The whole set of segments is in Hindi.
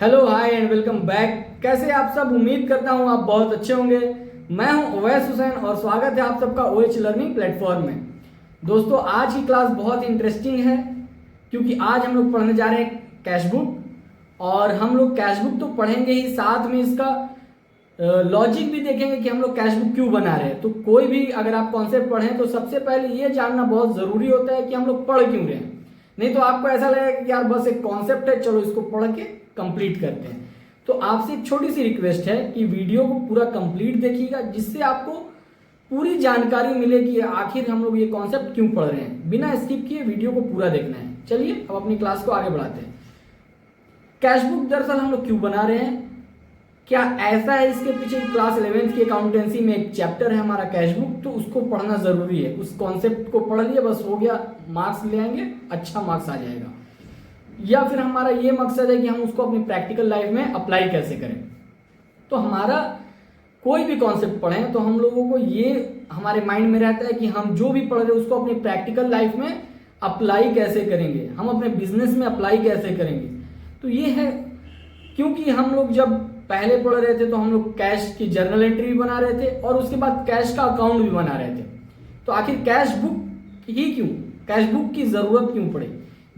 Hello hi and welcome back. कैसे आप सब? उम्मीद करता हूँ आप बहुत अच्छे होंगे। मैं हूँ ओवैस हुसैन और स्वागत है आप सबका ओएच लर्निंग प्लेटफॉर्म में। दोस्तों आज की क्लास बहुत इंटरेस्टिंग है क्योंकि आज हम लोग पढ़ने जा रहे हैं कैश बुक। और हम लोग कैश बुक तो पढ़ेंगे ही, साथ में इसका लॉजिक भी देखेंगे कि हम लोग कैश बुक क्यों बना रहे हैं। तो कोई भी अगर आप कॉन्सेप्ट पढ़ें तो सबसे पहले ये जानना बहुत ज़रूरी होता है कि हम लोग पढ़ क्यों रहे हैं। नहीं तो आपको ऐसा लगेगा कि यार बस एक कॉन्सेप्ट है, चलो इसको पढ़ के कंप्लीट करते हैं। तो आपसे एक छोटी सी रिक्वेस्ट है कि वीडियो को पूरा कंप्लीट देखिएगा, जिससे आपको पूरी जानकारी मिले कि आखिर हम लोग ये कॉन्सेप्ट क्यों पढ़ रहे हैं। बिना स्किप किए वीडियो को पूरा देखना है। चलिए अब अपनी क्लास को आगे बढ़ाते हैं। कैश बुक दरअसल हम लोग क्यों बना रहे हैं, क्या ऐसा है इसके पीछे? क्लास 11th की अकाउंटेंसी में एक चैप्टर है हमारा कैश बुक, तो उसको पढ़ना जरूरी है। उस कॉन्सेप्ट को पढ़ लिया बस हो गया, मार्क्स ले आएंगे, अच्छा मार्क्स आ जाएगा। या फिर हमारा ये मकसद है कि हम उसको अपनी प्रैक्टिकल लाइफ में अप्लाई कैसे करें। तो हमारा कोई भी कॉन्सेप्ट पढ़ें तो हम लोगों को ये हमारे माइंड में रहता है कि हम जो भी पढ़ रहे हैं उसको अपनी प्रैक्टिकल लाइफ में अप्लाई कैसे करेंगे, हम अपने बिजनेस में अप्लाई कैसे करेंगे। तो ये है, क्योंकि हम लोग जब पहले पढ़ रहे थे तो हम लोग कैश की जर्नल एंट्री भी बना रहे थे और उसके बाद कैश का अकाउंट भी बना रहे थे। तो आखिर कैश बुक ही क्यों, कैश बुक की जरूरत क्यों पड़ी?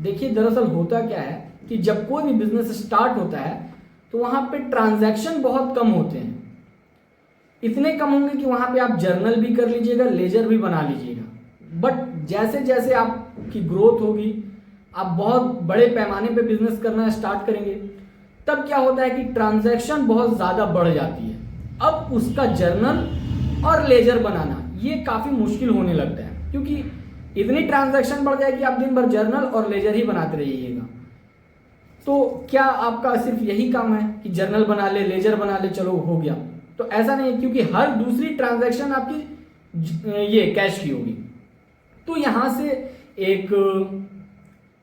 देखिए दरअसल होता क्या है कि जब कोई भी बिजनेस स्टार्ट होता है तो वहां पे ट्रांजैक्शन बहुत कम होते हैं। इतने कम होंगे कि वहां पे आप जर्नल भी कर लीजिएगा, लेजर भी बना लीजिएगा। बट जैसे जैसे आपकी ग्रोथ होगी, आप बहुत बड़े पैमाने पे बिजनेस करना स्टार्ट करेंगे, तब क्या होता है कि ट्रांजैक्शन बहुत ज्यादा बढ़ जाती है। अब उसका जर्नल और लेजर बनाना ये काफी मुश्किल होने लगता है, क्योंकि इतनी ट्रांजैक्शन बढ़ जाए कि आप दिन भर जर्नल और लेजर ही बनाते रहिएगा। तो क्या आपका सिर्फ यही काम है कि जर्नल बना ले, लेजर बना ले, चलो हो गया? तो ऐसा नहीं है, क्योंकि हर दूसरी ट्रांजैक्शन आपकी ये कैश की होगी। तो यहां से एक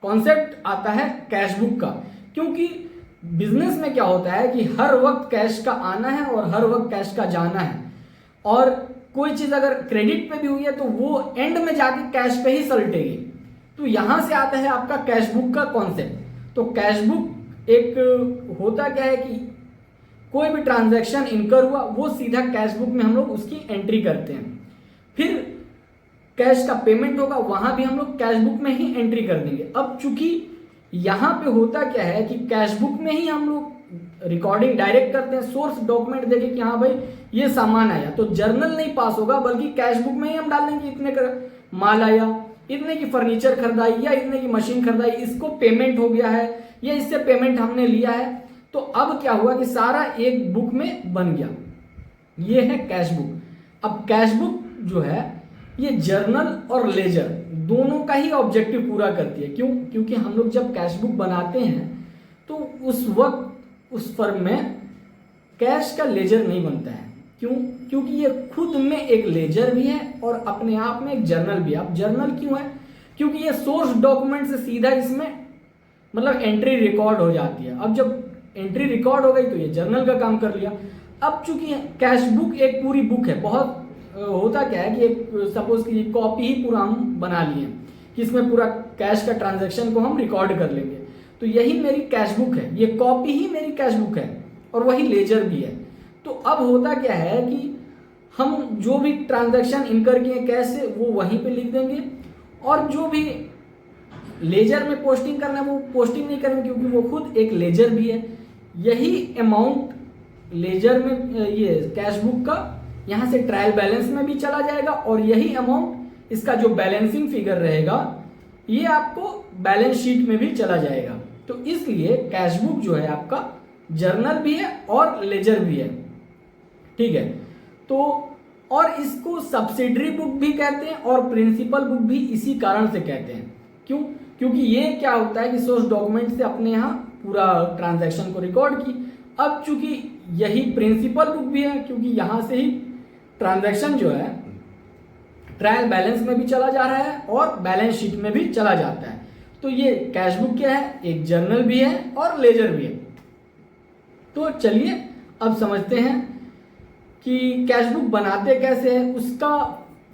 कॉन्सेप्ट आता है कैश बुक का, क्योंकि बिजनेस में क्या होता है कि हर वक्त कैश का आना है और हर वक्त कैश का जाना है। और कोई चीज अगर क्रेडिट पे भी हुई है तो वो एंड में जाके कैश पे ही सलटेगी। तो यहां से आता है आपका कैश बुक का कॉन्सेप्ट। तो कैश बुक एक होता क्या है कि कोई भी ट्रांजैक्शन इनकर हुआ वो सीधा कैश बुक में हम लोग उसकी एंट्री करते हैं। फिर कैश का पेमेंट होगा, वहां भी हम लोग कैश बुक में ही एंट्री कर देंगे। अब चूंकि यहां पे होता क्या है कि कैश बुक में ही हम लोग रिकॉर्डिंग डायरेक्ट करते हैं, सोर्स डॉक्यूमेंट देके कि हाँ भाई ये सामान आया, तो जर्नल नहीं पास होगा बल्कि कैश बुक में ही हम डाल देंगे इतने का माल आया, इतने की फर्नीचर खरीदाई या इतने की मशीन खरीदाई, इसको पेमेंट हो गया है या इससे पेमेंट हमने लिया है। तो अब क्या हुआ कि सारा एक बुक में बन गया, ये है कैश बुक। अब कैश बुक जो है ये जर्नल और लेजर दोनों का ही ऑब्जेक्टिव पूरा करती है। क्यों? क्योंकि हम लोग जब कैश बुक बनाते हैं तो उस वक्त उस फर्म में कैश का लेजर नहीं बनता है। क्यों? क्योंकि ये खुद में एक लेजर भी है और अपने आप में एक जर्नल भी है। अब जर्नल क्यों है? क्योंकि ये सोर्स डॉक्यूमेंट से सीधा इसमें मतलब एंट्री रिकॉर्ड हो जाती है। अब जब एंट्री रिकॉर्ड हो गई तो ये जर्नल का काम कर लिया। अब चूंकि कैश बुक एक पूरी बुक है, बहुत होता क्या है कि एक सपोज की कॉपी ही पूरा हम बना लिए कि इसमें पूरा कैश का ट्रांजैक्शन को हम रिकॉर्ड कर लेंगे, तो यही मेरी कैश बुक है, ये कॉपी ही मेरी कैश बुक है और वही लेजर भी है। तो अब होता क्या है कि हम जो भी ट्रांजैक्शन इनकर किए कैश से वो वहीं पे लिख देंगे, और जो भी लेजर में पोस्टिंग करना है वो पोस्टिंग नहीं करेंगे, क्योंकि वो खुद एक लेजर भी है। यही अमाउंट लेजर में ये कैश बुक का यहां से ट्रायल बैलेंस में भी चला जाएगा, और यही अमाउंट इसका जो बैलेंसिंग फिगर रहेगा ये आपको बैलेंस शीट में भी चला जाएगा। तो इसलिए कैश बुक जो है आपका जर्नल भी है और लेजर भी है, ठीक है। तो और इसको सब्सिडरी बुक भी कहते हैं और प्रिंसिपल बुक भी इसी कारण से कहते हैं। क्यों? क्योंकि ये क्या होता है कि सोर्स डॉक्यूमेंट से अपने यहाँ पूरा ट्रांजैक्शन को रिकॉर्ड की। अब चूंकि यही प्रिंसिपल बुक भी है, क्योंकि यहां से ही ट्रांजैक्शन जो है ट्रायल बैलेंस में भी चला जा रहा है और बैलेंस शीट में भी चला जाता है। तो ये कैश बुक क्या है, एक जर्नल भी है और लेजर भी है। तो चलिए अब समझते हैं कि कैश बुक बनाते कैसे हैं, उसका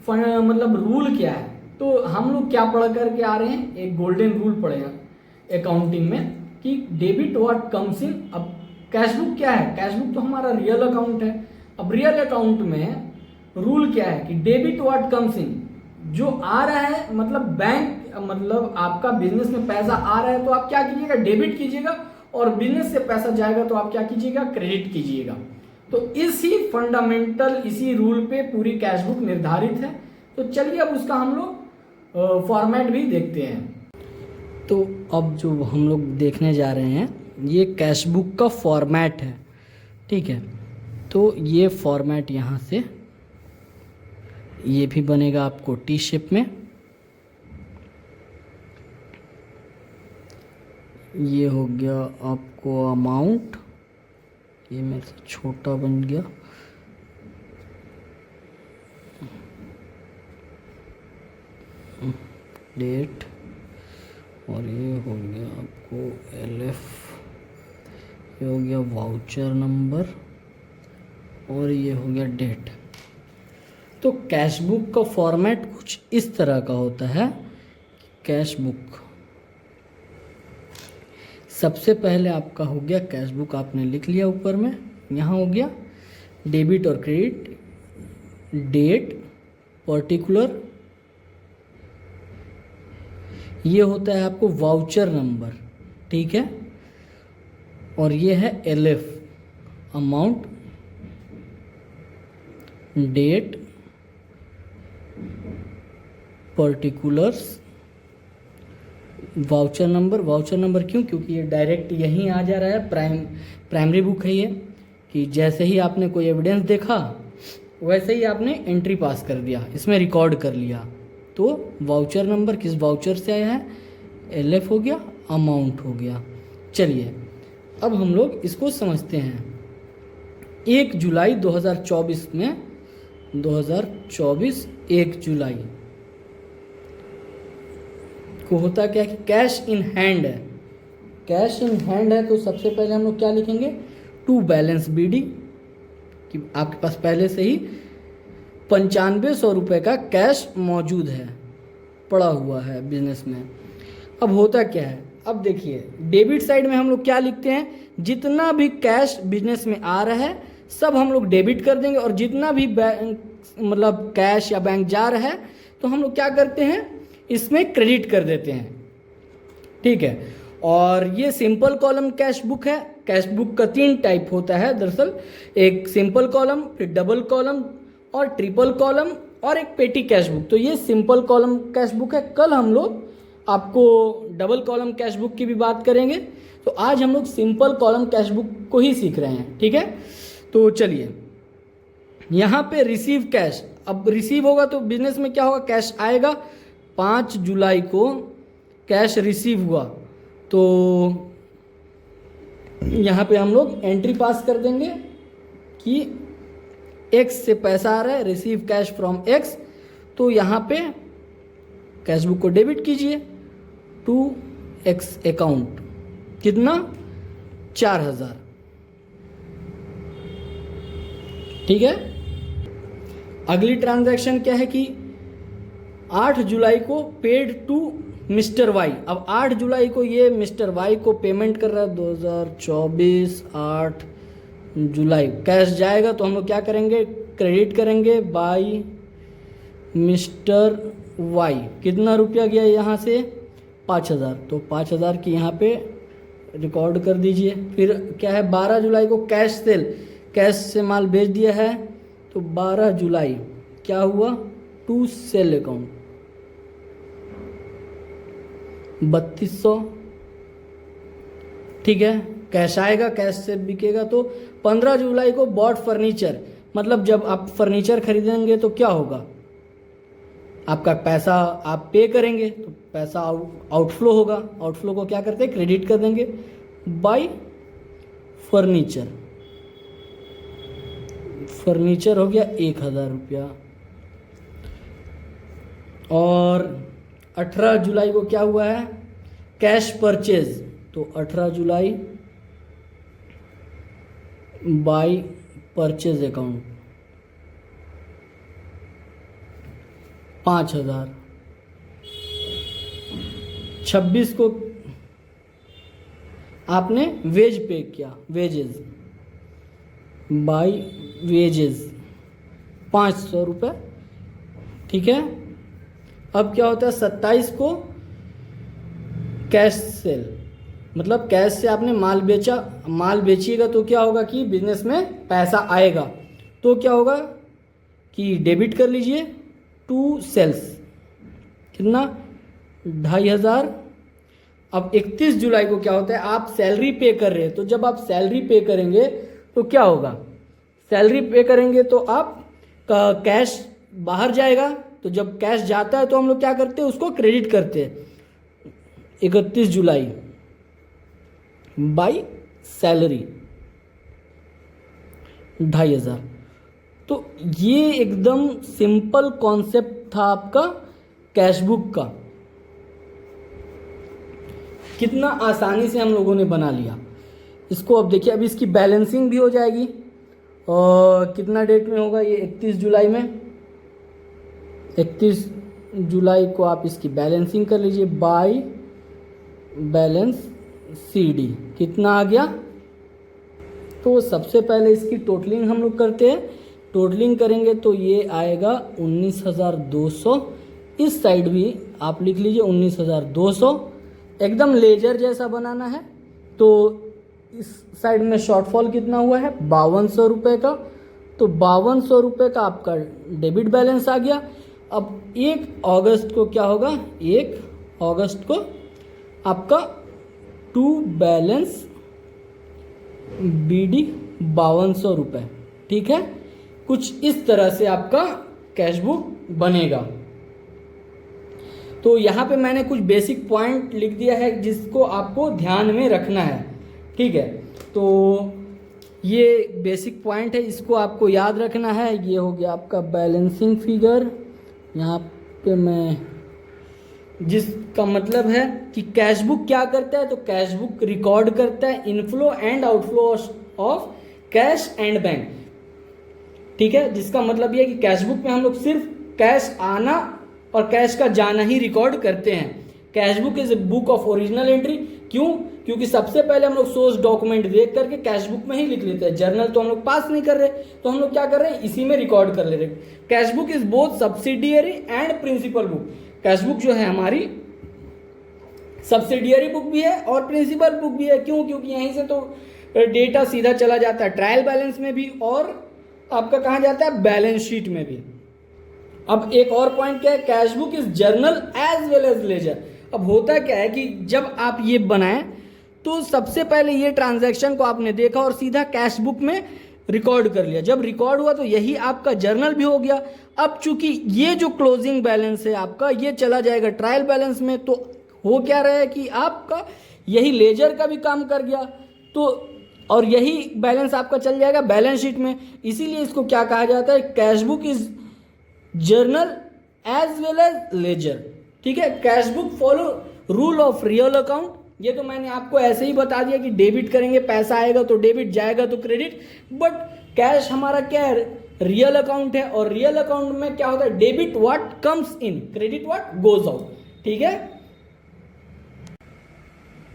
मतलब रूल क्या है। तो हम लोग क्या पढ़ करके आ रहे हैं, एक गोल्डन रूल पढ़े हैं अकाउंटिंग में कि डेबिट व्हाट कम्स इन। अब कैशबुक क्या है? कैशबुक तो हमारा रियल अकाउंट है। अब रियल अकाउंट में रूल क्या है कि डेबिट व्हाट कम्स इन, जो आ रहा है मतलब बैंक, मतलब आपका बिजनेस में पैसा आ रहा है तो आप क्या कीजिएगा? डेबिट कीजिएगा, और बिजनेस से पैसा जाएगा तो आप क्या कीजिएगा? क्रेडिट कीजिएगा। तो इसी फंडामेंटल, इसी रूल पे पूरी कैशबुक निर्धारित है। तो चलिए अब उसका हम लोग फॉर्मेट भी देखते हैं। तो अब जो हम लोग देखने जा रहे हैं ये कैशबुक का फॉर्मेट है, ठीक है। तो ये फॉर्मेट यहाँ से ये भी बनेगा आपको टी शेप में, ये हो गया आपको अमाउंट, ये मेरे से छोटा बन गया, डेट, और ये हो गया आपको LF, ये हो गया वाउचर नंबर, और ये हो गया डेट। तो कैशबुक का फॉर्मेट कुछ इस तरह का होता है। कैशबुक सबसे पहले आपका हो गया कैशबुक, आपने लिख लिया ऊपर में, यहाँ हो गया डेबिट और क्रेडिट, डेट, पर्टिकुलर, ये होता है आपको वाउचर नंबर, ठीक है, और ये है LF, amount, date, particulars, voucher number. Voucher number क्यों? क्योंकि ये डायरेक्ट यहीं आ जा रहा है, प्राइमरी बुक है ये, कि जैसे ही आपने कोई एविडेंस देखा वैसे ही आपने एंट्री पास कर दिया, इसमें रिकॉर्ड कर लिया। तो वाउचर नंबर किस वाउचर से आया है? LF हो गया, अमाउंट हो गया। चलिए अब हम लोग इसको समझते हैं। 1 जुलाई 2024 में, 2024 1 जुलाई को होता क्या है कि कैश इन हैंड है। कैश इन हैंड है तो सबसे पहले हम लोग क्या लिखेंगे? टू बैलेंस BD, कि आपके पास पहले से ही 9500 रुपये का कैश मौजूद है, पड़ा हुआ है बिजनेस में। अब होता क्या है, अब देखिए डेबिट साइड में हम लोग क्या लिखते हैं? जितना भी कैश बिजनेस में आ रहा है सब हम लोग डेबिट कर देंगे, और जितना भी बैंक मतलब कैश या बैंक जा रहा है तो हम लोग क्या करते हैं? इसमें क्रेडिट कर देते हैं, ठीक है। और ये सिंपल कॉलम कैश बुक है। कैश बुक का 3 टाइप होता है दरअसल, एक सिंपल कॉलम, फिर डबल कॉलम और ट्रिपल कॉलम, और एक पेटी कैश बुक। तो ये सिंपल कॉलम कैश बुक है। कल हम लोग आपको डबल कॉलम कैश बुक की भी बात करेंगे। तो आज हम लोग सिंपल कॉलम कैश बुक को ही सीख रहे हैं, ठीक है। तो चलिए यहाँ पे रिसीव कैश, अब रिसीव होगा तो बिजनेस में क्या होगा? कैश आएगा। 5 जुलाई को कैश रिसीव हुआ तो यहाँ पे हम लोग एंट्री पास कर देंगे कि X से पैसा आ रहा है, रिसीव कैश फ्रॉम X। तो यहाँ पे कैश बुक को डेबिट कीजिए टू X अकाउंट, कितना? 4000, ठीक है। अगली ट्रांजैक्शन क्या है कि 8 जुलाई को पेड टू मिस्टर वाई। अब 8 जुलाई को ये मिस्टर वाई को पेमेंट कर रहा है, 2024 8 जुलाई कैश जाएगा तो हम लोग क्या करेंगे? क्रेडिट करेंगे बाई मिस्टर वाई। कितना रुपया गया यहाँ से? 5000। तो 5000 की यहाँ पे रिकॉर्ड कर दीजिए। फिर क्या है? 12 जुलाई को कैश सेल, कैश से माल बेच दिया है तो 12 जुलाई क्या हुआ? टू सेल अकाउंट 3200, ठीक है। कैश आएगा, कैश से बिकेगा। तो 15 जुलाई को बॉट फर्नीचर, मतलब जब आप फर्नीचर खरीदेंगे तो क्या होगा? आपका पैसा आप पे करेंगे तो पैसा आउटफ्लो होगा। आउटफ्लो को क्या करते हैं? क्रेडिट कर देंगे बाय फर्नीचर। फर्नीचर हो गया 1000 रुपया। और 18 जुलाई को क्या हुआ है? Cash purchase. तो 18 जुलाई बाय परचेज अकाउंट 5000। 26 को आपने वेज पे किया, वेजेस बाय वेजेस 500 रुपये, ठीक है। अब क्या होता है 27 को कैश सेल, मतलब कैश से आपने माल बेचा, माल बेचिएगा तो क्या होगा कि बिजनेस में पैसा आएगा, तो क्या होगा कि डेबिट कर लीजिए टू सेल्स, कितना 2500। अब 31 जुलाई को क्या होता है आप सैलरी पे कर रहे हैं, तो जब आप सैलरी पे करेंगे तो क्या होगा, सैलरी पे करेंगे तो आप का कैश बाहर जाएगा, तो जब कैश जाता है तो हम लोग क्या करते हैं उसको क्रेडिट करते हैं 31 जुलाई बाय सैलरी 2500। तो ये एकदम सिंपल कॉन्सेप्ट था आपका कैशबुक का, कितना आसानी से हम लोगों ने बना लिया इसको। अब देखिए अब इसकी बैलेंसिंग भी हो जाएगी, और कितना डेट में होगा ये 31 जुलाई में, 31 जुलाई को आप इसकी बैलेंसिंग कर लीजिए बाय बैलेंस CD, कितना आ गया। तो सबसे पहले इसकी टोटलिंग हम लोग करते हैं, टोटलिंग करेंगे तो ये आएगा 19,200, इस साइड भी आप लिख लीजिए 19,200, एकदम लेजर जैसा बनाना है। तो इस साइड में शॉर्टफॉल कितना हुआ है 5200 रुपये का, तो 5200 रुपये का आपका डेबिट बैलेंस आ गया। अब 1 अगस्त को क्या होगा, 1 अगस्त को आपका टू बैलेंस BD 5200 रुपये, ठीक है। कुछ इस तरह से आपका कैशबुक बनेगा। तो यहाँ पे मैंने कुछ बेसिक पॉइंट लिख दिया है जिसको आपको ध्यान में रखना है, ठीक है। तो ये बेसिक पॉइंट है, इसको आपको याद रखना है। ये हो गया आपका बैलेंसिंग फिगर, यहाँ पे मैं जिसका मतलब है कि कैशबुक क्या करता है, तो कैशबुक रिकॉर्ड करता है inflow and outflow of cash and bank, ठीक है। जिसका मतलब ये है कि कैशबुक में हम लोग सिर्फ कैश आना और कैश का जाना ही रिकॉर्ड करते हैं। Cashbook is a book of original entry, क्यों, क्योंकि सबसे पहले हम लोग सोर्स डॉक्यूमेंट देख करके कैशबुक में ही लिख लेते हैं, जर्नल तो हम लोग पास नहीं कर रहे, तो हम लोग क्या कर रहे हैं इसी में रिकॉर्ड कर ले रहे हैं। Cashbook is both subsidiary and principal book, cashbook जो है हमारी सब्सिडियरी बुक भी है और प्रिंसिपल बुक भी है, क्यों, क्योंकि यहीं से तो डेटा सीधा चला जाता है ट्रायल बैलेंस में भी और आपका कहाँ जाता है बैलेंस शीट में भी। अब एक और पॉइंट क्या है, cashbook is journal as well as ledger. अब होता क्या है कि जब आप ये बनाएं तो सबसे पहले ये ट्रांजैक्शन को आपने देखा और सीधा कैशबुक में रिकॉर्ड कर लिया, जब रिकॉर्ड हुआ तो यही आपका जर्नल भी हो गया। अब चूंकि ये जो क्लोजिंग बैलेंस है आपका ये चला जाएगा ट्रायल बैलेंस में, तो हो क्या रहा है कि आपका यही लेजर का भी काम कर गया, तो और यही बैलेंस आपका चल जाएगा बैलेंस शीट में। इसीलिए इसको क्या कहा जाता है, cashbook is journal as well as ledger, ठीक है। Cashbook follow rule of real account, ये तो मैंने आपको ऐसे ही बता दिया कि डेबिट करेंगे पैसा आएगा तो डेबिट, जाएगा तो क्रेडिट, बट कैश हमारा क्या है रियल अकाउंट है, और रियल अकाउंट में क्या होता है debit what comes in, credit what goes out, ठीक है।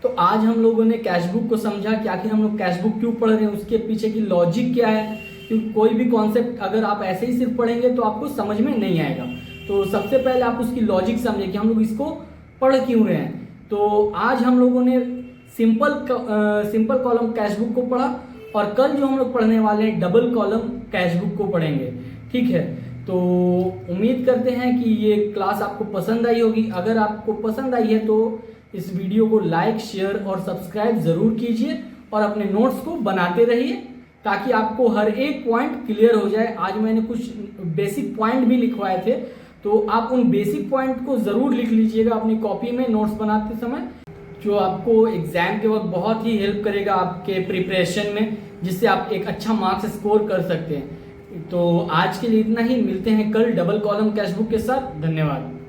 तो आज हम लोगों ने कैशबुक को समझा कि आखिर हम लोग कैशबुक क्यों पढ़ रहे हैं, उसके पीछे की लॉजिक क्या है, क्योंकि कोई भी कॉन्सेप्ट अगर आप ऐसे ही सिर्फ पढ़ेंगे तो आपको समझ में नहीं आएगा। तो सबसे पहले आप उसकी लॉजिक समझें कि हम लोग इसको पढ़ क्यों रहे हैं। तो आज हम लोगों ने सिंपल कॉलम कैशबुक को पढ़ा, और कल जो हम लोग पढ़ने वाले हैं डबल कॉलम कैशबुक को पढ़ेंगे, ठीक है। तो उम्मीद करते हैं कि ये क्लास आपको पसंद आई होगी। अगर आपको पसंद आई है तो इस वीडियो को लाइक, शेयर और सब्सक्राइब ज़रूर कीजिए, और अपने नोट्स को बनाते रहिए ताकि आपको हर एक पॉइंट क्लियर हो जाए। आज मैंने कुछ बेसिक पॉइंट भी लिखवाए थे, तो आप उन बेसिक पॉइंट को ज़रूर लिख लीजिएगा अपनी कॉपी में नोट्स बनाते समय, जो आपको एग्जाम के वक्त बहुत ही हेल्प करेगा आपके प्रिपरेशन में, जिससे आप एक अच्छा मार्क्स स्कोर कर सकते हैं। तो आज के लिए इतना ही, मिलते हैं कल डबल कॉलम कैशबुक के साथ। धन्यवाद।